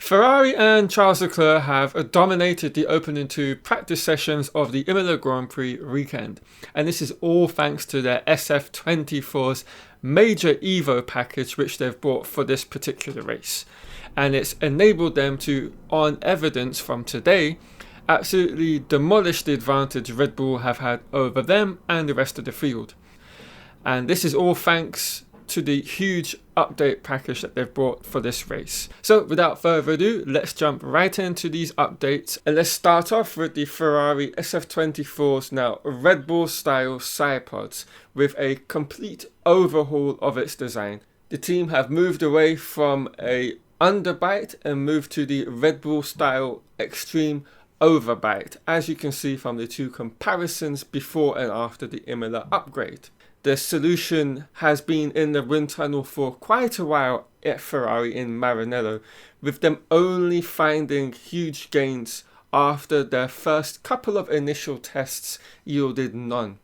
Ferrari and Charles Leclerc have dominated the opening two practice sessions of the Imola Grand Prix weekend, and this is all thanks to their SF-24's major EVO package which they've bought for this particular race. And it's enabled them to, on evidence from today, absolutely demolish the advantage Red Bull have had over them and the rest of the field. And this is all thanks to the huge update package that they've brought for this race. So without further ado, let's jump right into these updates, and let's start off with the Ferrari SF-24's now Red Bull style sidepods with a complete overhaul of its design. The team have moved away from a underbite and moved to the Red Bull style extreme overbite, as you can see from the two comparisons before and after the Imola upgrade. The solution has been in the wind tunnel for quite a while at Ferrari in Maranello, with them only finding huge gains after their first couple of initial tests yielded none.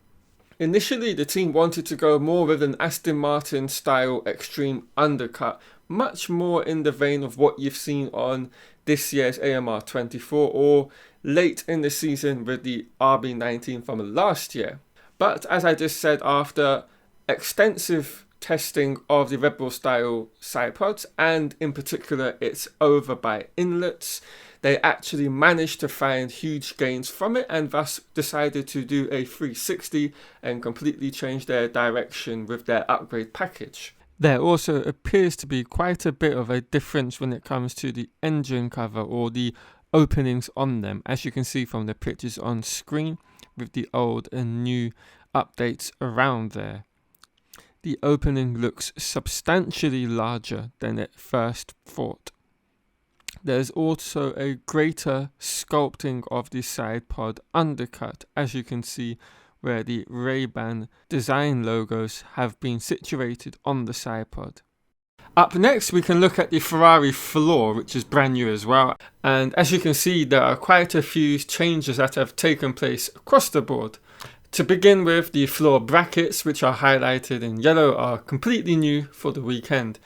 Initially, the team wanted to go more with an Aston Martin style extreme undercut, much more in the vein of what you've seen on this year's AMR24 or late in the season with the RB19 from last year. But as I just said, after extensive testing of the Red Bull style sidepods and in particular its overbite inlets, they actually managed to find huge gains from it and thus decided to do a 360 and completely change their direction with their upgrade package. There also appears to be quite a bit of a difference when it comes to the engine cover or the openings on them, as you can see from the pictures on screen with the old and new updates around there. The opening looks substantially larger than it first thought. There's also a greater sculpting of the side pod undercut, as you can see where the Ray-Ban design logos have been situated on the side pod. Up next, we can look at the Ferrari floor, which is brand new as well. And as you can see, there are quite a few changes that have taken place across the board. To begin with, the floor brackets, which are highlighted in yellow, are completely new for the weekend,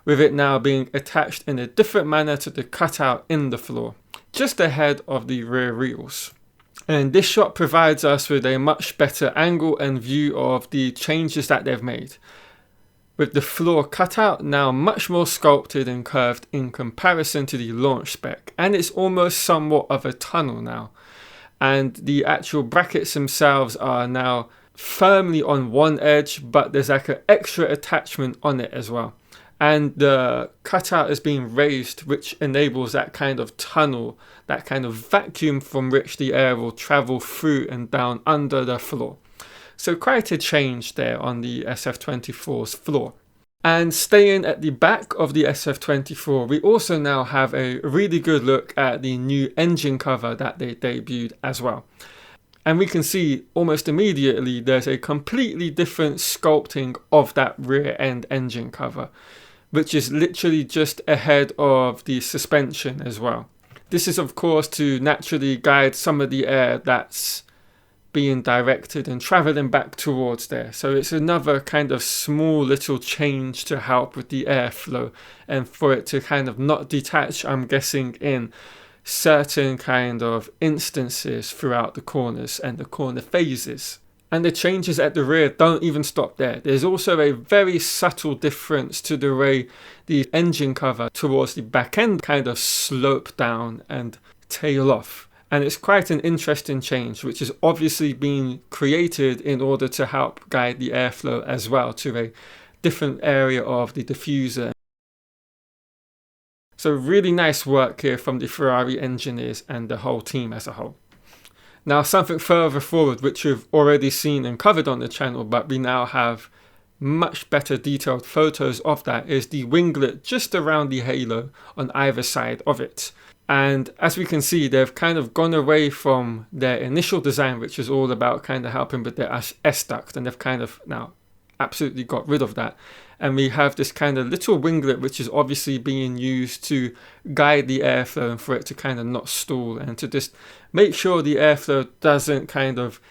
with it now being attached in a different manner to the cutout in the floor, just ahead of the rear wheels. And this shot provides us with a much better angle and view of the changes that they've made, with the floor cutout now much more sculpted and curved in comparison to the launch spec, and it's almost somewhat of a tunnel now. And the actual brackets themselves are now firmly on one edge, but there's like an extra attachment on it as well. And the cutout is being raised, which enables that kind of tunnel, that kind of vacuum from which the air will travel through and down under the floor. So quite a change there on the SF-24's floor. And staying at the back of the SF-24, we also now have a really good look at the new engine cover that they debuted as well. And we can see almost immediately there's a completely different sculpting of that rear end engine cover, which is literally just ahead of the suspension as well. This is of course to naturally guide some of the air that's being directed and traveling back towards there. So it's another kind of small little change to help with the airflow and for it to kind of not detach, I'm guessing, in certain kind of instances throughout the corners and the corner phases. And the changes at the rear don't even stop there. There's also a very subtle difference to the way the engine cover towards the back end kind of slope down and tail off. And it's quite an interesting change, which is obviously being created in order to help guide the airflow as well to a different area of the diffuser. So really nice work here from the Ferrari engineers and the whole team as a whole. Now something further forward, which we've already seen and covered on the channel, but we now have much better detailed photos of that, is the winglet just around the halo on either side of it. And as we can see, they've kind of gone away from their initial design, which is all about kind of helping with their S-duct, and they've kind of now absolutely got rid of that. And we have this kind of little winglet, which is obviously being used to guide the airflow and for it to kind of not stall and to just make sure the airflow doesn't kind of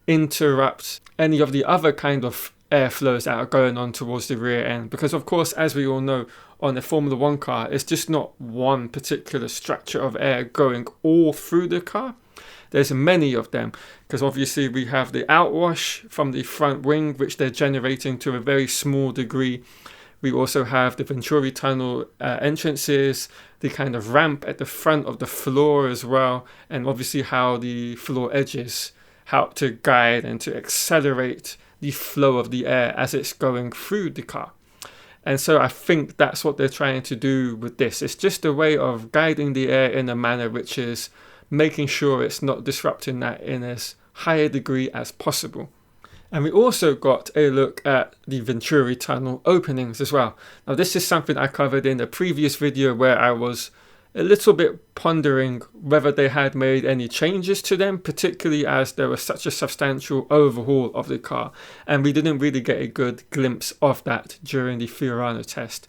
interrupt any of the other kind of airflows that are going on towards the rear end, because of course, as we all know, on a Formula One car, it's just not one particular structure of air going all through the car. There's many of them, because obviously we have the outwash from the front wing, which they're generating to a very small degree. We also have the Venturi tunnel entrances, the kind of ramp at the front of the floor as well, and obviously how the floor edges help to guide and to accelerate the flow of the air as it's going through the car. And so I think that's what they're trying to do with this. It's just a way of guiding the air in a manner which is making sure it's not disrupting that in as high a degree as possible. And we also got a look at the Venturi tunnel openings as well. Now this is something I covered in a previous video where I was a little bit pondering whether they had made any changes to them, particularly as there was such a substantial overhaul of the car, and we didn't really get a good glimpse of that during the Fiorano test.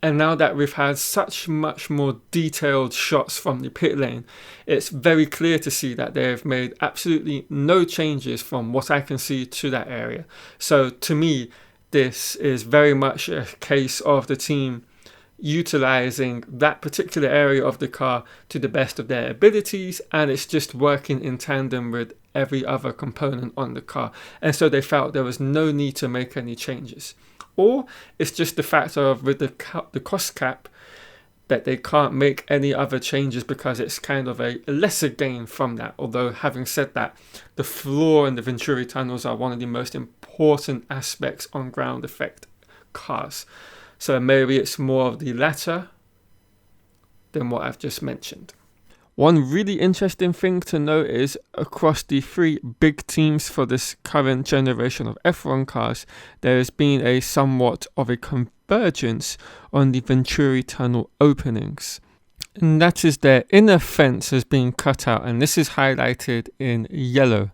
And now that we've had such much more detailed shots from the pit lane, it's very clear to see that they've made absolutely no changes from what I can see to that area. So to me, this is very much a case of the team utilizing that particular area of the car to the best of their abilities, and it's just working in tandem with every other component on the car, and so they felt there was no need to make any changes. Or it's just the fact of with the cost cap that they can't make any other changes because it's kind of a lesser gain from that. Although having said that, the floor and the Venturi tunnels are one of the most important aspects on ground effect cars. So maybe it's more of the latter than what I've just mentioned. One really interesting thing to note is across the three big teams for this current generation of F1 cars, there has been a somewhat of a convergence on the Venturi tunnel openings. And that is their inner fence has been cut out, and this is highlighted in yellow.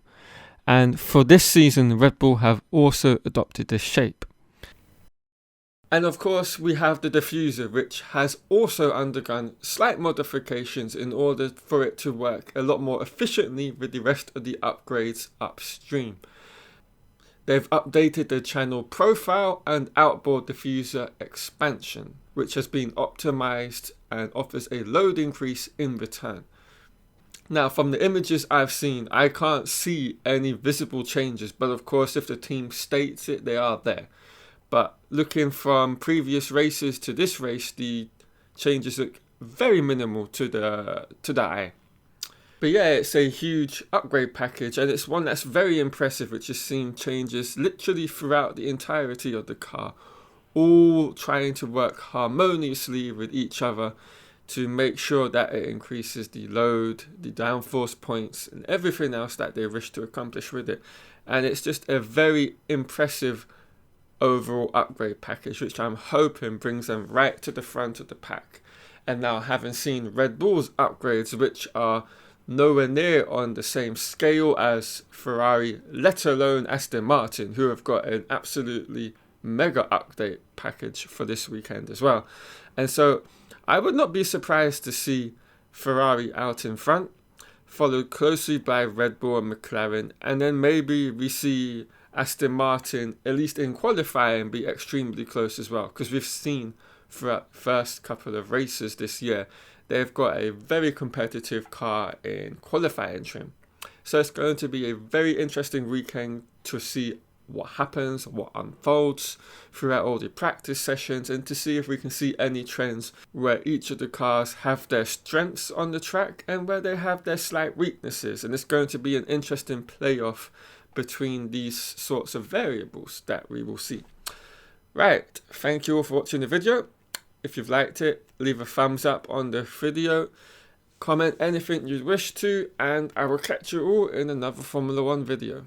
And for this season, Red Bull have also adopted this shape. And of course, we have the diffuser, which has also undergone slight modifications in order for it to work a lot more efficiently with the rest of the upgrades upstream. They've updated the channel profile and outboard diffuser expansion, which has been optimized and offers a load increase in return. Now, from the images I've seen, I can't see any visible changes, but of course, if the team states it, they are there. But looking from previous races to this race, the changes look very minimal to the eye. But yeah, it's a huge upgrade package, and it's one that's very impressive, which has seen changes literally throughout the entirety of the car, all trying to work harmoniously with each other to make sure that it increases the load, the downforce points, and everything else that they wish to accomplish with it. And it's just a very impressive overall upgrade package, which I'm hoping brings them right to the front of the pack. And now, having seen Red Bull's upgrades, which are nowhere near on the same scale as Ferrari, let alone Aston Martin, who have got an absolutely mega update package for this weekend as well. And so I would not be surprised to see Ferrari out in front, followed closely by Red Bull and McLaren, and then maybe we see Aston Martin, at least in qualifying, be extremely close as well, because we've seen throughout the first couple of races this year, they've got a very competitive car in qualifying trim. So it's going to be a very interesting weekend to see what happens, what unfolds throughout all the practice sessions, and to see if we can see any trends where each of the cars have their strengths on the track and where they have their slight weaknesses. And it's going to be an interesting playoff between these sorts of variables that we will see. Right, thank you all for watching the video. If you've liked it, leave a thumbs up on the video, comment anything you wish to, and I will catch you all in another Formula One video.